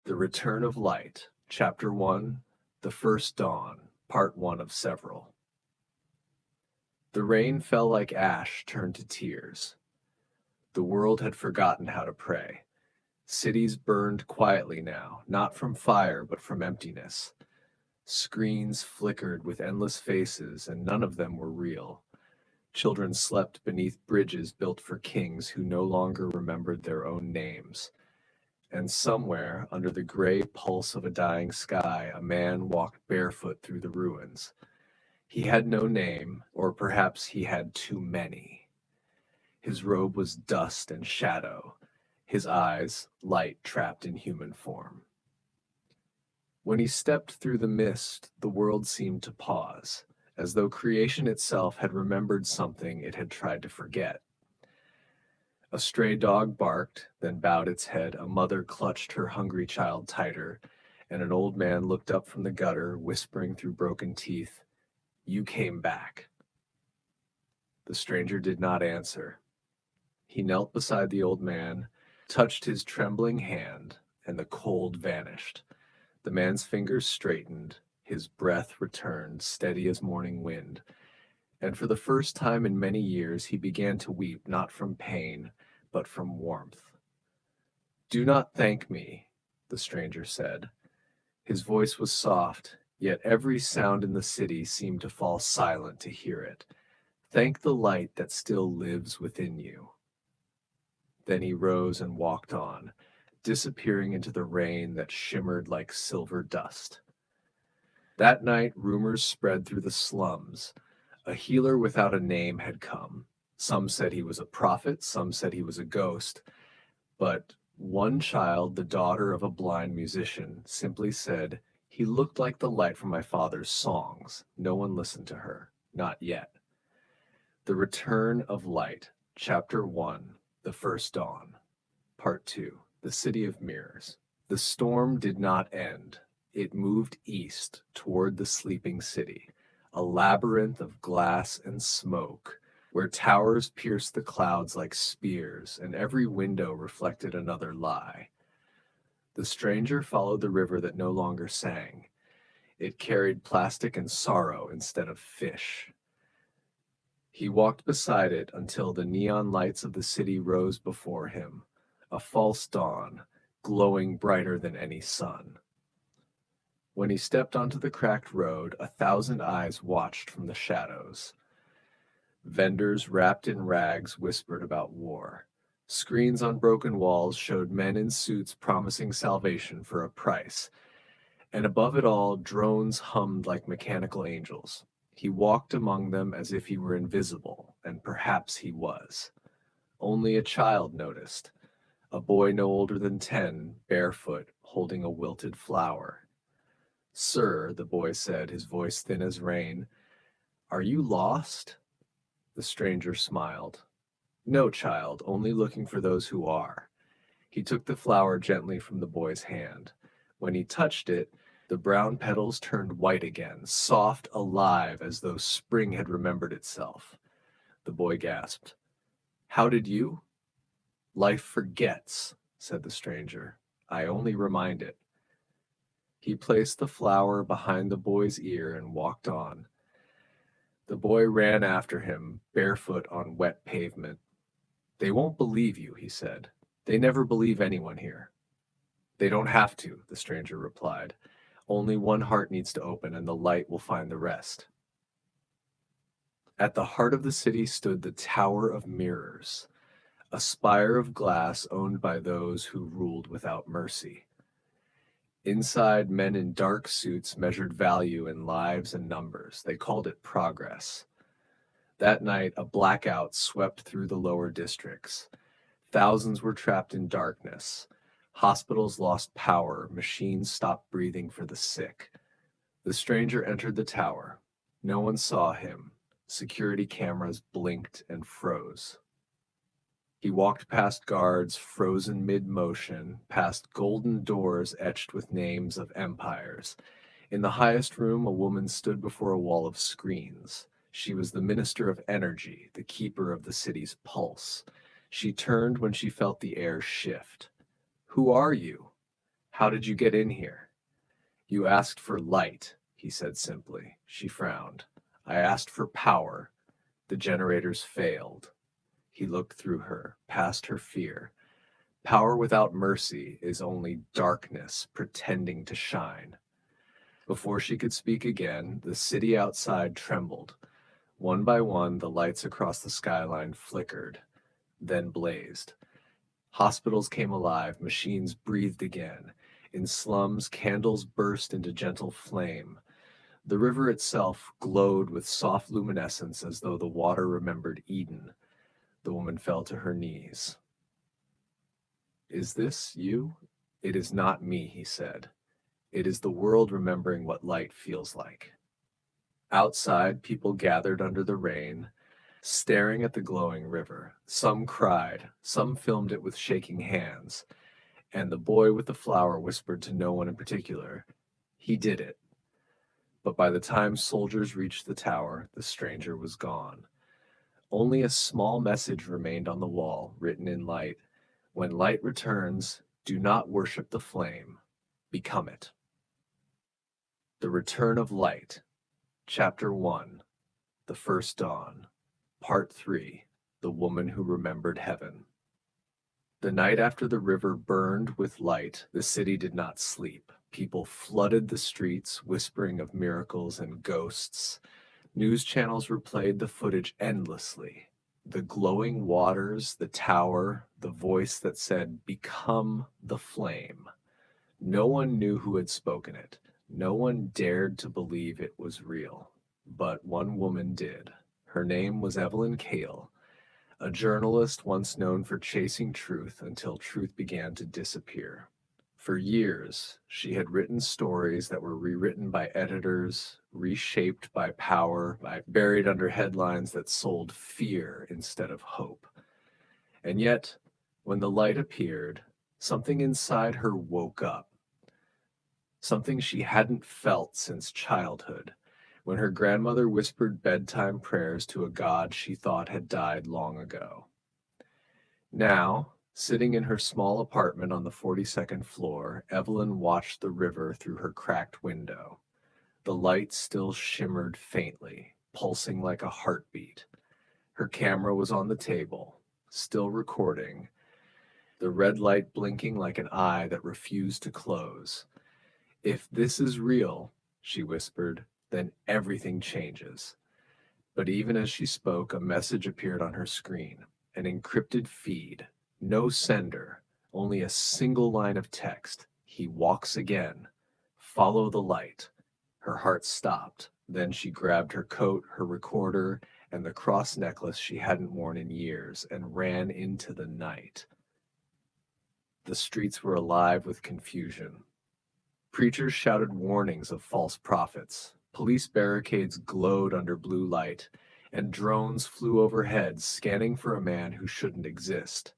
The Return of Light, Chapter 1, The First Dawn, Part 1 of several. The rain fell like ash turned to tears. The world had forgotten how to pray. Cities burned quietly now, not from fire but from emptiness. Screens flickered with endless faces, and none of them were real. Children slept beneath bridges built for kings who no longer remembered their own names. And somewhere, under the gray pulse of a dying sky, a man walked barefoot through the ruins. He had no name, or perhaps he had too many. His robe was dust and shadow, his eyes light trapped in human form. When he stepped through the mist, the world seemed to pause, as though creation itself had remembered something it had tried to forget. A stray dog barked, then bowed its head. A mother clutched her hungry child tighter, and an old man looked up from the gutter, whispering through broken teeth, "You came back." The stranger did not answer. He knelt beside the old man, touched his trembling hand, and the cold vanished. The man's fingers straightened, his breath returned, steady as morning wind. And for the first time in many years, he began to weep, not from pain, but from warmth. "Do not thank me," the stranger said. His voice was soft, yet every sound in the city seemed to fall silent to hear it. "Thank the light that still lives within you." Then he rose and walked on, disappearing into the rain that shimmered like silver dust. That night, rumors spread through the slums. A healer without a name had come. Some said he was a prophet, some said he was a ghost. But one child, the daughter of a blind musician, simply said, "He looked like the light from my father's songs." No one listened to her, not yet. The Return of Light, Chapter 1, The First Dawn, Part 2, The City of Mirrors. The storm did not end. It moved east toward the sleeping city, a labyrinth of glass and smoke, where towers pierced the clouds like spears, and every window reflected another lie. The stranger followed the river that no longer sang. It carried plastic and sorrow instead of fish. He walked beside it until the neon lights of the city rose before him, a false dawn, glowing brighter than any sun. When he stepped onto the cracked road, 1,000 eyes watched from the shadows. Vendors wrapped in rags whispered about war. Screens on broken walls showed men in suits promising salvation for a price. And above it all, drones hummed like mechanical angels. He walked among them as if he were invisible, and perhaps he was. Only a child noticed, a boy no older than 10, barefoot, holding a wilted flower. "Sir," the boy said, his voice thin as rain, "are you lost?" The stranger smiled. "No, child, only looking for those who are." He took the flower gently from the boy's hand. When he touched it, the brown petals turned white again, soft, alive, as though spring had remembered itself. The boy gasped. "How did you?" "Life forgets," said the stranger. "I only remind it." He placed the flower behind the boy's ear and walked on. The boy ran after him, barefoot on wet pavement. "They won't believe you," he said. "They never believe anyone here." "They don't have to," the stranger replied. "Only one heart needs to open, and the light will find the rest." At the heart of the city stood the Tower of Mirrors, a spire of glass owned by those who ruled without mercy. Inside, men in dark suits measured value in lives and numbers. They called it progress. That night, a blackout swept through the lower districts. Thousands were trapped in darkness. Hospitals lost power. Machines stopped breathing for the sick. The stranger entered the tower. No one saw him. Security cameras blinked and froze. He walked past guards frozen mid-motion, past golden doors etched with names of empires. In the highest room, a woman stood before a wall of screens. She was the minister of energy, the keeper of the city's pulse. She turned when she felt the air shift. "Who are you? How did you get in here? You asked for light, he said simply. She frowned. I asked for power. The generators failed. He looked through her, past her fear. Power without mercy is only darkness pretending to shine. Before she could speak again, the city outside trembled. One by one, the lights across the skyline flickered, then blazed. Hospitals came alive, machines breathed again. In slums, candles burst into gentle flame. The river itself glowed with soft luminescence as though the water remembered Eden. The woman fell to her knees. Is this you? It is not me, he said. It is the world remembering what light feels like. Outside, people gathered under the rain, staring at the glowing river. Some cried, some filmed it with shaking hands, and the boy with the flower whispered to no one in particular, he did it. But by the time soldiers reached the tower, the stranger was gone. Only a small message remained on the wall, written in light. When light returns, do not worship the flame, become it. The Return of Light, Chapter 1, The First Dawn, Part 3, The Woman Who Remembered Heaven. The night after the river burned with light, the city did not sleep. People flooded the streets, whispering of miracles and ghosts. News channels replayed the footage endlessly. The glowing waters, the tower, the voice that said, "Become the flame." No one knew who had spoken it. No one dared to believe it was real. But one woman did. Her name was Evelyn Kale, a journalist once known for chasing truth until truth began to disappear. For years, she had written stories that were rewritten by editors, reshaped by power, buried under headlines that sold fear instead of hope. And yet, when the light appeared, something inside her woke up. Something she hadn't felt since childhood, when her grandmother whispered bedtime prayers to a god she thought had died long ago. Now, sitting in her small apartment on the 42nd floor, Evelyn watched the river through her cracked window. The light still shimmered faintly, pulsing like a heartbeat. Her camera was on the table, still recording, the red light blinking like an eye that refused to close. If this is real, she whispered, then everything changes. But even as she spoke, a message appeared on her screen, an encrypted feed, no sender, only a single line of text. He walks again. Follow the light. Her heart stopped. Then she grabbed her coat, her recorder, and the cross necklace she hadn't worn in years and ran into the night. The streets were alive with confusion. Preachers shouted warnings of false prophets. Police barricades glowed under blue light, and drones flew overhead, scanning for a man who shouldn't exist.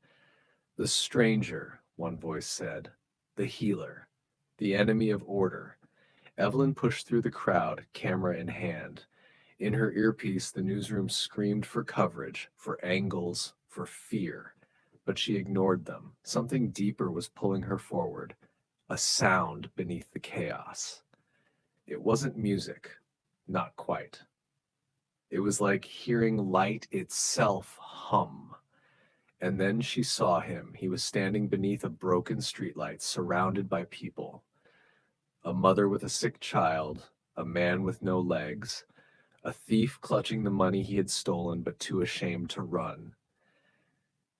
The stranger, one voice said, the healer, the enemy of order. Evelyn pushed through the crowd, camera in hand. In her earpiece, the newsroom screamed for coverage, for angles, for fear. But she ignored them. Something deeper was pulling her forward. A sound beneath the chaos. It wasn't music, not quite. It was like hearing light itself hum. And then she saw him. He was standing beneath a broken streetlight, surrounded by people. A mother with a sick child, a man with no legs, a thief clutching the money he had stolen but too ashamed to run.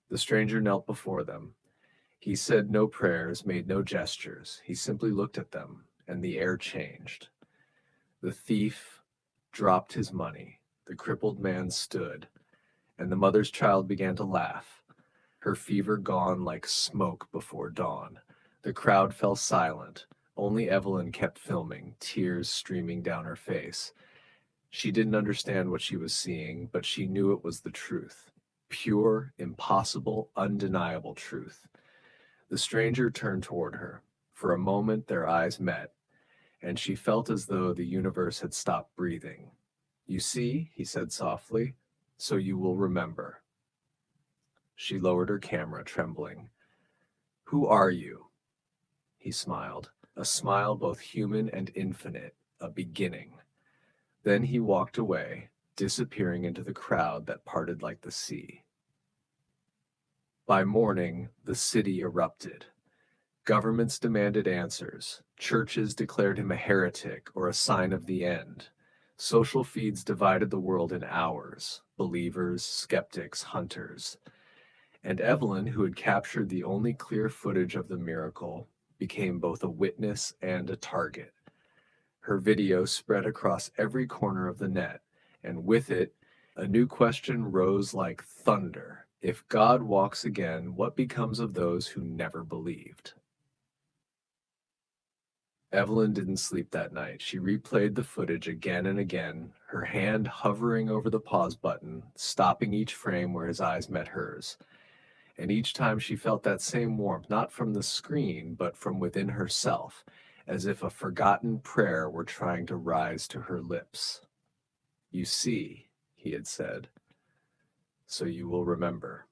The stranger knelt before them. He said no prayers, made no gestures. He simply looked at them, and the air changed. The thief dropped his money. The crippled man stood, and the mother's child began to laugh, her fever gone like smoke before dawn. The crowd fell silent. Only Evelyn kept filming, tears streaming down her face. She didn't understand what she was seeing, but she knew it was the truth. Pure, impossible, undeniable truth. The stranger turned toward her. For a moment, their eyes met, and she felt as though the universe had stopped breathing. You see, he said softly, so you will remember. She lowered her camera, trembling. Who are you? he smiled, a smile both human and infinite, a beginning. Then he walked away, disappearing into the crowd that parted like the sea. By morning, the city erupted. Governments demanded answers. Churches declared him a heretic or a sign of the end. Social feeds divided the world in hours, believers, skeptics, hunters. And Evelyn, who had captured the only clear footage of the miracle, became both a witness and a target. Her video spread across every corner of the net, and with it, a new question rose like thunder. If God walks again, what becomes of those who never believed? Evelyn didn't sleep that night. She replayed the footage again and again, her hand hovering over the pause button, stopping each frame where his eyes met hers. And each time she felt that same warmth, not from the screen, but from within herself, as if a forgotten prayer were trying to rise to her lips. "You see," he had said, "so you will remember."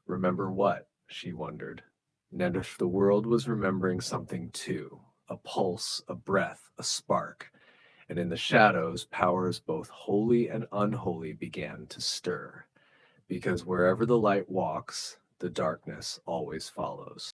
Remember what? She wondered. And if the world was remembering something too, a pulse, a breath, a spark, and in the shadows, powers both holy and unholy began to stir, because wherever the light walks, the darkness always follows.